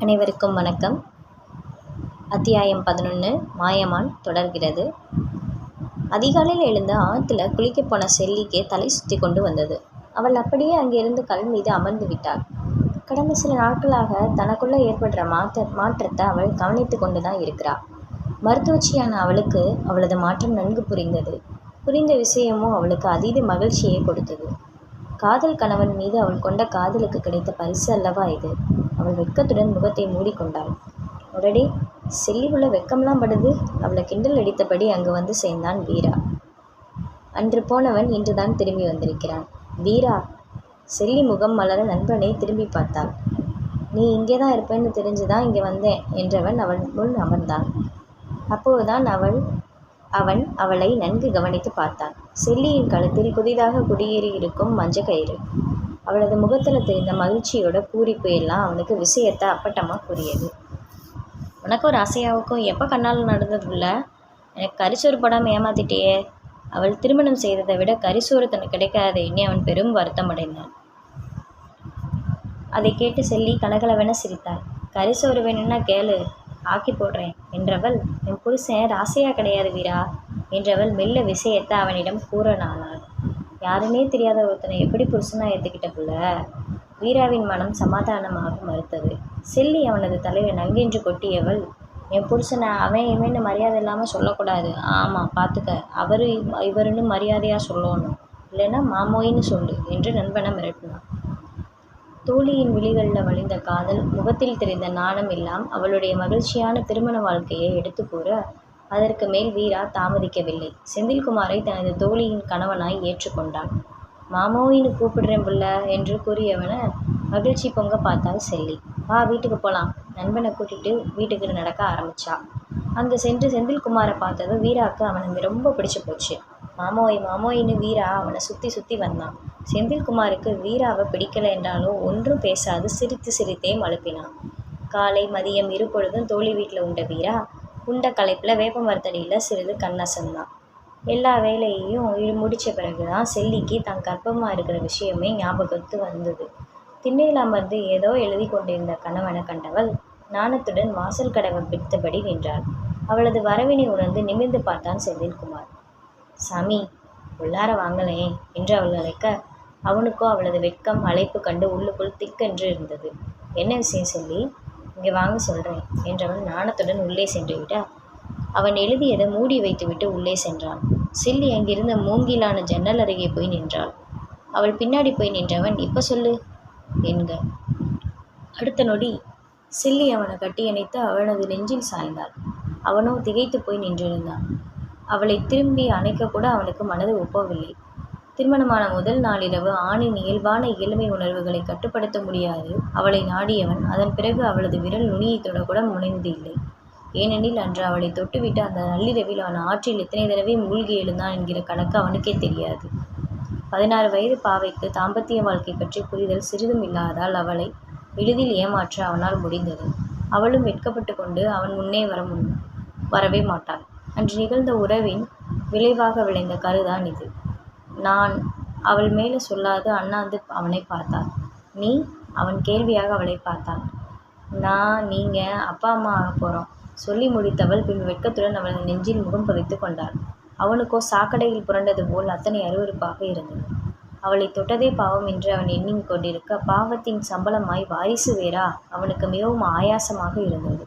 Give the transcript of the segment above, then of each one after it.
அனைவருக்கும் வணக்கம். அத்தியாயம் 11 மாயமான் தொடர்கிறது. அதிகாலையில் எழுந்து ஆற்றுல குளிக்கப் போன செல்லிக்கு தலை சுற்றி கொண்டு வந்தது. அவள் அப்படியே அங்கிருந்து கல் மீது அமர்ந்து விட்டாள். கடந்த சில நாட்களாக தனக்குள்ளே ஏற்படுற மாற்றத்தை அவள் கவனித்து கொண்டுதான் இருக்கிறாள். மருத்துவச்சியான அவளுக்கு அவளது மாற்றம் நன்கு புரிந்தது. புரிந்த விஷயமும் அவளுக்கு அதீத மகிழ்ச்சியை கொடுத்தது. காதல் கணவன் மீது அவள் கொண்ட காதலுக்கு கிடைத்த பரிசு அல்லவா இது. அவள் வெட்கத்துடன் முகத்தை மூடிக்கொண்டாள். உடனே செல்லி உள்ள வெக்கம்லாம் படுது. அவளை கிண்டல் அடித்தபடி அங்கு வந்து சேர்ந்தான் வீரா. அன்று போனவன் இன்றுதான் திரும்பி வந்திருக்கிறான். வீரா, செல்லி முகம் மலர நண்பனை திரும்பி பார்த்தாள். நீ இங்கே தான் இருப்பேன்னு தெரிஞ்சுதான் இங்கே வந்தேன் என்றவன் அவள் முன் அமர்ந்தான். அப்போதுதான் அவன் அவளை நன்கு கவனித்து பார்த்தான். செல்லியின் கழுத்தில் புதிதாக குடியேறி இருக்கும் மஞ்ச கயிறு. அவளது முகத்தில் தெரிந்த மகிழ்ச்சியோட பூரிப்பு எல்லாம் அவனுக்கு விஷயத்தை அப்பட்டமாக கூறியது. உனக்கும் ஒரு ஆசையாவுக்கும் எப்போ கண்ணால் நடந்ததுள்ள எனக்கு கரிசோறு போடாமல் ஏமாத்திட்டியே. அவள் திருமணம் செய்ததை விட கரிசோறு தனக்கு கிடைக்காத எண்ணி அவன் பெரும் வருத்தம் அடைந்தான். அதை கேட்டு செல்லி கலகலவென சிரித்தாள். கரிசோறு வேணும்னா கேளு, ஆக்கி போடுறேன் என்றவள், என் புருஷன் ராசையா கிடையாது வீரா என்றவள் மெல்ல விஷயத்தை அவனிடம் கூறனானாள். யாருமே தெரியாத ஒருத்தனை எப்படி புருஷனா ஏற்றுக்கிட்ட புள்ள. வீராவின் மனம் சமாதானமாக மறுத்தது. செல்லி அவனது தலையில் நங்கென்று கொட்டியவள், என் புருஷனை அவன் இவன்னு மரியாதை இல்லாமல் சொல்லக்கூடாது. ஆமாம் பார்த்துக்க, அவரு இவருன்னு மரியாதையாக சொல்லணும், இல்லைன்னா மாமோயின்னு சொல்லு என்று நண்பனை மிரட்டினான். தோழியின் விழிகளில் வழிந்த காதல், முகத்தில் தெரிந்த நாணம் எல்லாம் அவளுடைய மகிழ்ச்சியான திருமண வாழ்க்கையை எடுத்து கூற, அதற்கு மேல் வீரா தாமதிக்கவில்லை. செந்தில்குமாரை தனது தோழியின் கணவனாய் ஏற்றுக்கொண்டான். மாமோயின்னு கூப்பிடுறேன் புள்ள என்று கூறியவனை மகிழ்ச்சி பொங்க பார்த்தாள் செல்லி. வா வீட்டுக்கு போகலாம். நண்பனை கூட்டிட்டு வீட்டுக்கு நடக்க ஆரம்பிச்சா. அங்கு சென்று செந்தில்குமாரை பார்த்ததும் வீராவுக்கு அவனை ரொம்ப பிடிச்சு போச்சு. மாமோயின்னு வீரா அவனை சுற்றி சுற்றி வந்தான். செந்தில்குமாருக்கு வீராவை பிடிக்கலை என்றாலும் ஒன்றும் பேசாது சிரித்தே மழுப்பினான். காலை மதியம் இருபொழுதும் தோழி வீட்டில் உண்ட வீரா உண்ட களைப்பில் வேப்ப மரத்தடியில் சிறிது கண்ணசந்தான். எல்லா வேலையையும் முடித்த பிறகு தான் செல்லிக்கு தான் கர்ப்பமாக இருக்கிற விஷயமே ஞாபகத்து வந்தது. திண்ணையில் அமர்ந்து ஏதோ எழுதி கொண்டிருந்த கணவனை கண்டவள் நாணத்துடன் வாசல் கதவை பிடித்தபடி நின்றாள். அவளது வரவினை உணர்ந்து நிமிர்ந்து பார்த்தான் செந்தில்குமார். சாமி, உள்ளார வாங்கலேன் என்று அவள் அழைக்க, அவனுக்கோ அவளது வெட்கம் அழைப்பு கண்டு உள்ளுக்குள் திக்கென்று இருந்தது. என்ன விஷயம் செல்லி? இங்கே வாங்க சொல்கிறேன் என்றவன் நாணத்துடன் உள்ளே சென்று விட, அவன் எழுதியதை மூடி வைத்துவிட்டு உள்ளே சென்றான். செல்லி அங்கிருந்த மூங்கிலான ஜன்னல் அருகே போய் நின்றாள். அவள் பின்னாடி போய் நின்றவன், இப்போ சொல்லு என்க. அடுத்த நொடி செல்லி அவனை கட்டியணைத்து அவனது நெஞ்சில் சாய்ந்தாள். அவனோ திகைத்து போய் நின்றிருந்தான். அவளை திரும்பி அணைக்க கூட அவனுக்கு மனது ஒப்பவில்லை. திருமணமான முதல் நாளிரவு ஆணின் இயல்பான இயல்மை உணர்வுகளை கட்டுப்படுத்த முடியாது அவளை நாடியவன் அதன் பிறகு அவளது விரல் நுனியை தொடக்கூட முனைந்து இல்லை. ஏனெனில் அன்று அவளை தொட்டுவிட்டு அந்த நள்ளிரவில் அவன் ஆற்றில் எத்தனை தடவை மூழ்கி எழுந்தான் என்கிற கணக்கு அவனுக்கே தெரியாது. 16 வயது பாவைக்கு தாம்பத்திய வாழ்க்கை பற்றி புரிதல் சிறிதும் இல்லாதால் அவளை எளிதில் ஏமாற்ற அவனால் முடிந்தது. அவளும் வெட்கப்பட்டு கொண்டு அவன் முன்னே வரவே மாட்டாள். அன்று நிகழ்ந்த உறவின் விளைவாக விளைந்த கருதான் இது. நான் அவள் மேலே சொல்லாது அண்ணாந்து அவனை பார்த்தான். நீ? அவன் கேள்வியாக அவளை பார்த்தான். நீங்கள் அப்பா அம்மா ஆக போகிறோம் சொல்லி முடித்தவள் பின் வெட்கத்துடன் அவளது நெஞ்சில் முகம் பதித்து கொண்டாள். அவனுக்கோ சாக்கடையில் புரண்டது போல் அத்தனை அருவருப்பாக இருந்தது. அவளை தொட்டதே பாவம் என்று அவன் எண்ணி கொண்டிருக்க, பாவத்தின் சம்பளமாய் வாரிசு வேறா அவனுக்கு மிகவும் ஆயாசமாக இருந்தது.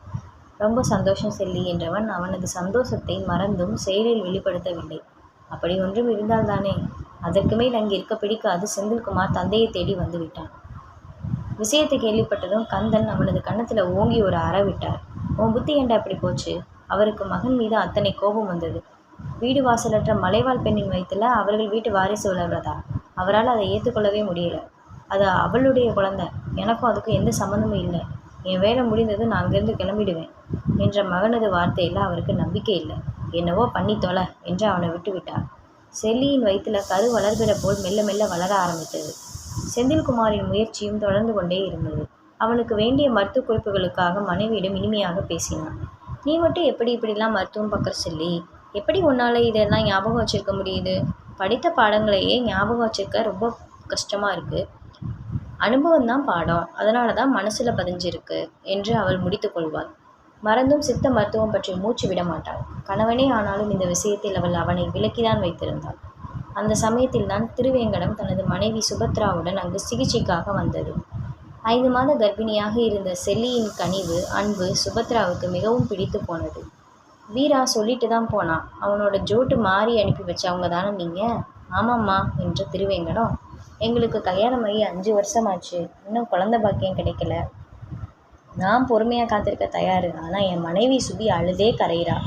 ரொம்ப சந்தோஷம் செல்லி என்றவன் அவனது சந்தோஷத்தை மறந்தும் செயலில் வெளிப்படுத்தவில்லை. அப்படி ஒன்றும் இருந்தால்தானே. அதற்கு மேல் அங்கே இருக்க பிடிக்காது செந்தில்குமார் தந்தையை தேடி வந்து விட்டான். விஷயத்தை கேள்விப்பட்டதும் கந்தன் அவனது கன்னத்தில் ஓங்கி ஒரு அற விட்டார். உன் புத்தி ஏண்டா அப்படி போச்சு? அவருக்கு மகன் மீது அத்தனை கோபம் வந்தது. வீடு வாசலற்ற மலைவாழ் பெண்ணின் வயிற்றில் அவர்கள் வீட்டு வாரிசு வளர்றதா? அவரால் அதை ஏற்றுக்கொள்ளவே முடியல. அது அவளுடைய குழந்தை, எனக்கும் அதுக்கும் எந்த சம்மந்தமும் இல்லை. என் வேலை முடிந்தது, நான் அங்கேருந்து கிளம்பிடுவேன் என்ற மகனது வார்த்தையில் அவருக்கு நம்பிக்கை இல்லை. என்னவோ பண்ணி தொலை என்று அவனை விட்டுவிட்டார். செல்லியின் வயிற்றில் கரு வளர்கிற போல் மெல்ல மெல்ல வளர ஆரம்பித்தது. செந்தில்குமாரின் முயற்சியும் தொடர்ந்து கொண்டே இருந்தது. அவனுக்கு வேண்டிய மருத்துவ குறிப்புகளுக்காக மனைவியிடம் இனிமையாக பேசினான். நீ மட்டும் எப்படி இப்படிலாம் மருத்துவம் பார்க்குற செல்லி? எப்படி உன்னால் இதெல்லாம் ஞாபகம் வச்சுருக்க முடியுது? படித்த பாடங்களையே ஞாபகம் வச்சுருக்க ரொம்ப கஷ்டமாக இருக்குது. அனுபவம் தான் பாடம், அதனால தான் மனசுல பதிஞ்சிருக்கு என்று அவள் முடித்து கொள்வாள். மறந்தும் சித்த மருத்துவம் பற்றி மூச்சு விட மாட்டாள். கணவனே ஆனாலும் இந்த விஷயத்தில் அவள் அவனை விலக்கிதான் வைத்திருந்தாள். அந்த சமயத்தில்தான் திருவேங்கடம் தனது மனைவி சுபத்ராவுடன் அங்கு சிகிச்சைக்காக வந்தது. 5 மாத கர்ப்பிணியாக இருந்த செல்லியின் கனிவு, அன்பு சுபத்ராவுக்கு மிகவும் பிடித்து போனது. வீரா சொல்லிட்டு தான் போனான். அவனோட ஜோட்டு மாறி அனுப்பி வச்சவங்க தானே நீங்க? ஆமாம்மா என்ற திருவேங்கடம். எங்களுக்கு கல்யாணமாகி 5 வருஷமாச்சு. இன்னும் குழந்தை பாக்கியம் கிடைக்கல. நான் பொறுமையாக காத்திருக்க தயார். ஆனால் என் மனைவி சுபி அழுதே கரையிறா.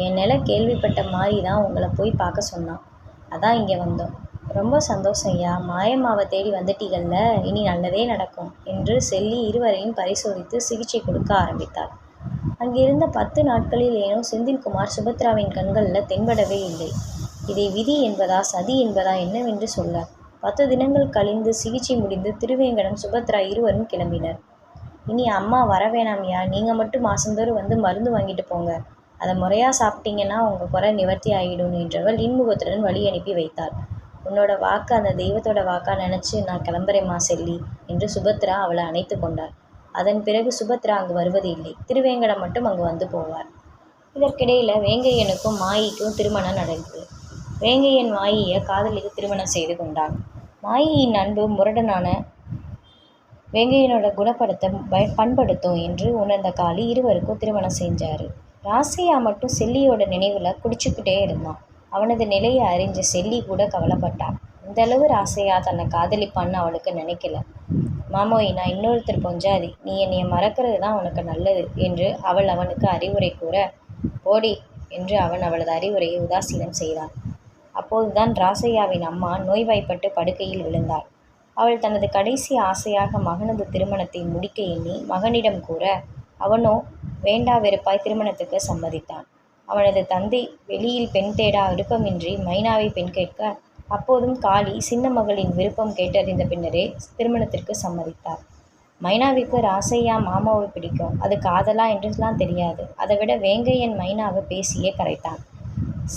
என் நிலை கேள்விப்பட்ட மாதிரி தான் உங்களை போய் பார்க்க சொன்னான். அதான் இங்கே வந்தோம். ரொம்ப சந்தோஷம் ஐயா. மாயம்மாவை தேடி வந்துட்டீங்கள்ல, இனி நல்லதே நடக்கும் என்று செல்லி இருவரையும் பரிசோதித்து சிகிச்சை கொடுக்க ஆரம்பித்தார். அங்கிருந்த 10 நாட்களில் ஏனோ செந்தில்குமார் சுபத்ராவின் கண்களில் தென்படவே இல்லை. இதை விதி என்பதா சதி என்பதா என்னவென்று சொல்ல. 10 தினங்கள் கழிந்து சிகிச்சை முடிந்து திருவேங்கடம் சுபத்ரா இருவரும் கிளம்பினர். இனி அம்மா வர வேணாம்யா, நீங்கள் மட்டும் மாதந்தோறும் வந்து மருந்து வாங்கிட்டு போங்க. அதை முறையாக சாப்பிட்டீங்கன்னா உங்கள் குறை நிவர்த்தி ஆகிடும் என்றவள் இன்முகத்துடன் வழி அனுப்பி வைத்தாள். உன்னோட வாக்கு அந்த தெய்வத்தோட வாக்கா நினச்சி நான் கிளம்புறேம்மா செல்லி என்று சுபத்ரா அவளை அணைத்து கொண்டாள். அதன் பிறகு சுபத்ரா அங்கு வருவது இல்லை. திருவேங்கடம் மட்டும் அங்கு வந்து போவார். இதற்கிடையில் வேங்கையனுக்கும் மாயிக்கும் திருமணம் நடந்தது. வேங்கையன் மாயியை காதலிக்கு திருமணம் செய்து கொண்டான். மாயியின் அன்பு முரடனான வேங்கையனோட குணப்படுத்த பண்படுத்தும் என்று உணர்ந்த காளி இருவருக்கும் திருமணம் செஞ்சாரு. ராசையா மட்டும் செல்லியோட நினைவில் குடிச்சுக்கிட்டே இருந்தான். அவனது நிலையை அறிஞ்ச செல்லி கூட கவலைப்பட்டான். இந்தளவு ராசையா தன்னை காதலிப்பான்னு அவளுக்கு நினைக்கல. மாமோய், நான் இன்னொருத்தர் பொஞ்சாதி, நீ என்னைய மறக்கிறது தான் உனக்கு நல்லது என்று அவள் அவனுக்கு அறிவுரை கூற, போடி என்று அவன் அவளது அறிவுரையை உதாசீனம் செய்தான். அப்போதுதான் ராசையாவின் அம்மா நோய்வாய்ப்பட்டு படுக்கையில் விழுந்தாள். அவள் தனது கடைசி ஆசையாக மகனது திருமணத்தை முடிக்க எண்ணி மகனிடம் கூற, அவனோ வேண்டா வெறுப்பாய் திருமணத்துக்கு சம்மதித்தான். அவனது தந்தை வெளியில் பெண் தேட விருப்பமின்றி மைனாவை பெண் கேட்க, அப்போதும் காளி சின்ன மகளின் விருப்பம் கேட்டறிந்த பின்னரே திருமணத்திற்கு சம்மதித்தார். மைனாவிற்கு ராசையா மாமாவை பிடிக்கும். அது காதலா என்றுலாம் தெரியாது. அதை விட வேங்கையன் மைனாவை பேசியே கரைத்தான்.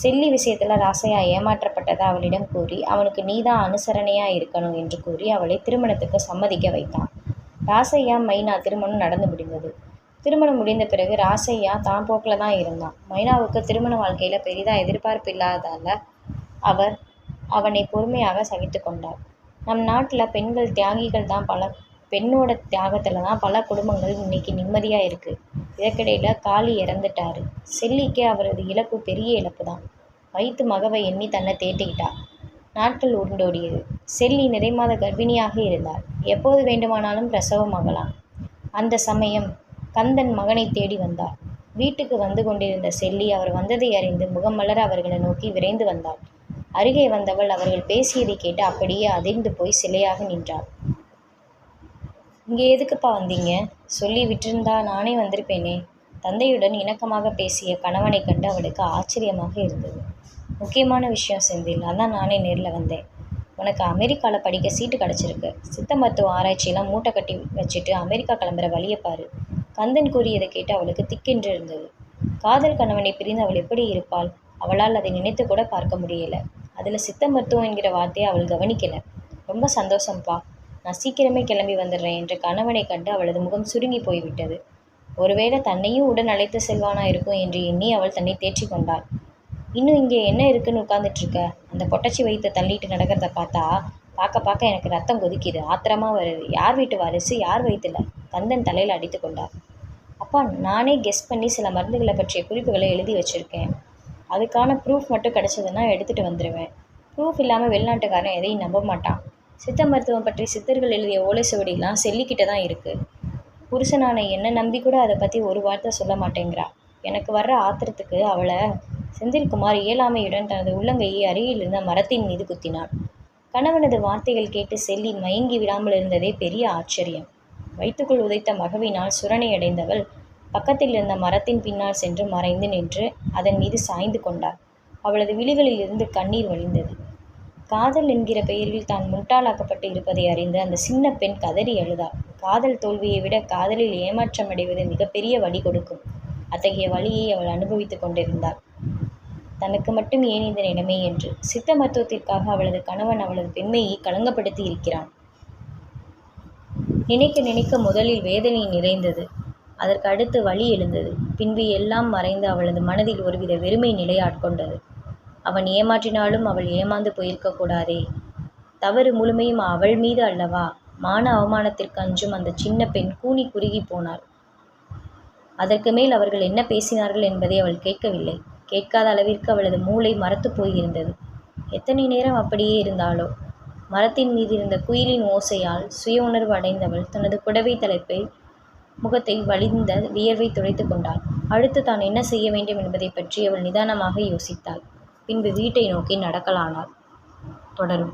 செல்லி விஷயத்தில் ராசையா ஏமாற்றப்பட்டதை அவளிடம் கூறி அவனுக்கு நீதான் அனுசரணையாக இருக்கணும் என்று கூறி அவளை திருமணத்துக்கு சம்மதிக்க வைத்தான். ராசையா மைனா திருமணம் நடந்து முடிந்தது. திருமணம் முடிந்த பிறகு ராசையா தான் போக்கில் தான் இருந்தான். மைனாவுக்கு திருமண வாழ்க்கையில் பெரிதாக எதிர்பார்ப்பு இல்லாதால அவர் அவனை பொறுமையாக சகித்து கொண்டார். நம் நாட்டில் பெண்கள் தியாகிகள் தான். பெண்ணோட தியாகத்தில் தான் பல குடும்பங்கள் இன்னைக்கு நிம்மதியாக இருக்குது. இதற்கிடையில் காளி இறந்துட்டாரு. செல்லிக்கு அவரது இழப்பு பெரிய இழப்பு தான். வயிற்று மகவை எண்ணி தன்னை தேட்டிக்கிட்டா. நாட்கள் உருண்டோடியது. செல்லி நிறைமாத கர்ப்பிணியாக இருந்தார். எப்போது வேண்டுமானாலும் பிரசவமாகலாம். அந்த சமயம் கந்தன் மகனை தேடி வந்தார். வீட்டுக்கு வந்து கொண்டிருந்த செல்லி அவர் வந்ததை அறிந்து முகமலர அவர்களை நோக்கி விரைந்து வந்தாள். அருகே வந்தவள் அவர்கள் பேசியதை கேட்டு அப்படியே அதிர்ந்து போய் சிலையாக நின்றாள். இங்கே எதுக்குப்பா வந்தீங்க? சொல்லி விட்டிருந்தா நானே வந்திருப்பேனே. தந்தையுடன் இணக்கமாக பேசிய கணவனை கண்டு அவளுக்கு ஆச்சரியமாக இருந்தது. முக்கியமான விஷயம் செந்தில், அதான் நானே நேரில் வந்தேன். உனக்கு அமெரிக்காவில் படிக்க சீட்டு கிடச்சிருக்கு. சித்த மருத்துவ ஆராய்ச்சியெல்லாம் மூட்டை கட்டி வச்சுட்டு அமெரிக்கா கிளம்புற வழியை பாரு. கந்தன் கூறியதை கேட்டு அவளுக்கு திக்கென்று இருந்தது. காதல் கணவனை பிரிந்து அவள் எப்படி இருப்பாள்? அவளால் அதை நினைத்து கூட பார்க்க முடியலை. அதில் சித்த மருத்துவம் என்கிற வார்த்தையை அவள் கவனிக்கலை. ரொம்ப சந்தோஷம்ப்பா, நான் சீக்கிரமே கிளம்பி வந்துடுறேன் என்று கணவனை கண்டு அவளது முகம் சுருங்கி போய்விட்டது. ஒருவேளை தன்னையும் உடன் அழைத்து செல்வானா இருக்கும் என்று எண்ணி அவள் தன்னை தேற்றி கொண்டாள். இன்னும் இங்கே என்ன இருக்குன்னு உட்காந்துட்ருக்க? அந்த பொட்டச்சி வயிற்றை தள்ளிட்டு நடக்கிறத பார்க்க எனக்கு ரத்தம் கொதிக்குது. ஆத்திரமாக வருது. யார் வீட்டு வாரிசு? யார் வயிற்றுல? கந்தன் தலையில் அடித்து கொண்டார். அப்பா, நானே கெஸ் பண்ணி சில மருந்துகளை பற்றிய குறிப்புகளை எழுதி வச்சுருக்கேன். அதுக்கான ப்ரூஃப் மட்டும் கிடச்சதுன்னா எடுத்துகிட்டு வந்துடுவேன். ப்ரூஃப் இல்லாமல் வெளிநாட்டுக்காரன் எதையும் நம்ப மாட்டான். சித்த மருத்துவம் பற்றி சித்தர்கள் எழுதிய ஓலை சுவடிலாம் செல்லிக்கிட்ட தான் இருக்குது. புருஷனான என்னை நம்பி கூட அதை பற்றி ஒரு வார்த்தை சொல்ல மாட்டேங்கிறா. எனக்கு வர்ற ஆத்திரத்துக்கு அவளை செந்தில்குமார் இயலாமையுடன் தனது உள்ளங்கையை அருகில் இருந்த மரத்தின் மீது குத்தினான். கணவனது வார்த்தைகள் கேட்டு செல்லி மயங்கி விடாமல் இருந்ததே பெரிய ஆச்சரியம். வயிற்றுக்குள் உதைத்த மகவினால் சுரணை அடைந்தவள் பக்கத்தில் இருந்த மரத்தின் பின்னால் சென்று மறைந்து நின்று அதன் மீது சாய்ந்து கொண்டாள். அவளது விழிகளில் இருந்து கண்ணீர் வழிந்தது. காதல் என்கிற பெயரில் தான் முட்டாளாக்கப்பட்டு இருப்பதை அறிந்து அந்த சின்ன பெண் கதறி அழுதாள். காதல் தோல்வியை விட காதலில் ஏமாற்றமடைவது மிகப்பெரிய வலி கொடுக்கும். அத்தகைய வலியை அவள் அனுபவித்துக் கொண்டிருந்தாள். தனக்கு மட்டும் ஏன் இந்த நிலைமை என்று. சித்த மருத்துவத்திற்காக அவளது கணவன் அவளது பெண்மையை களங்கப்படுத்தி இருக்கிறான். நினைக்க நினைக்க முதலில் வேதனை நிறைந்தது. அதற்கு அடுத்து வலி எழுந்தது. பின்பு எல்லாம் மறைந்து அவளது மனதில் ஒருவித வெறுமை நிலை ஆட்கொண்டது. அவன் ஏமாற்றினாலும் அவள் ஏமாந்து போயிருக்கக் கூடாதே. தவறு முழுமையும் அவள் மீது அல்லவா? மான அவமானத்திற்கு அஞ்சும் அந்த சின்ன பெண் கூனி குறுகி போனாள். அதற்கு மேல் அவர்கள் என்ன பேசினார்கள் என்பதை அவள் கேட்கவில்லை. கேட்காத அளவிற்கு அவளது மூளை மரத்து போயிருந்தது. எத்தனை நேரம் அப்படியே இருந்தாளோ? மரத்தின் மீது இருந்த குயிலின் ஓசையால் சுய உணர்வு அடைந்தவள் தனது புடவை தலைப்பை முகத்தை வலிந்த வியர்வை துடைத்து கொண்டாள். அடுத்து தான் என்ன செய்ய வேண்டும் என்பதை பற்றி அவள் நிதானமாக யோசித்தாள். பின்பு வீட்டை நோக்கி நடக்கலானாள். தொடரும்.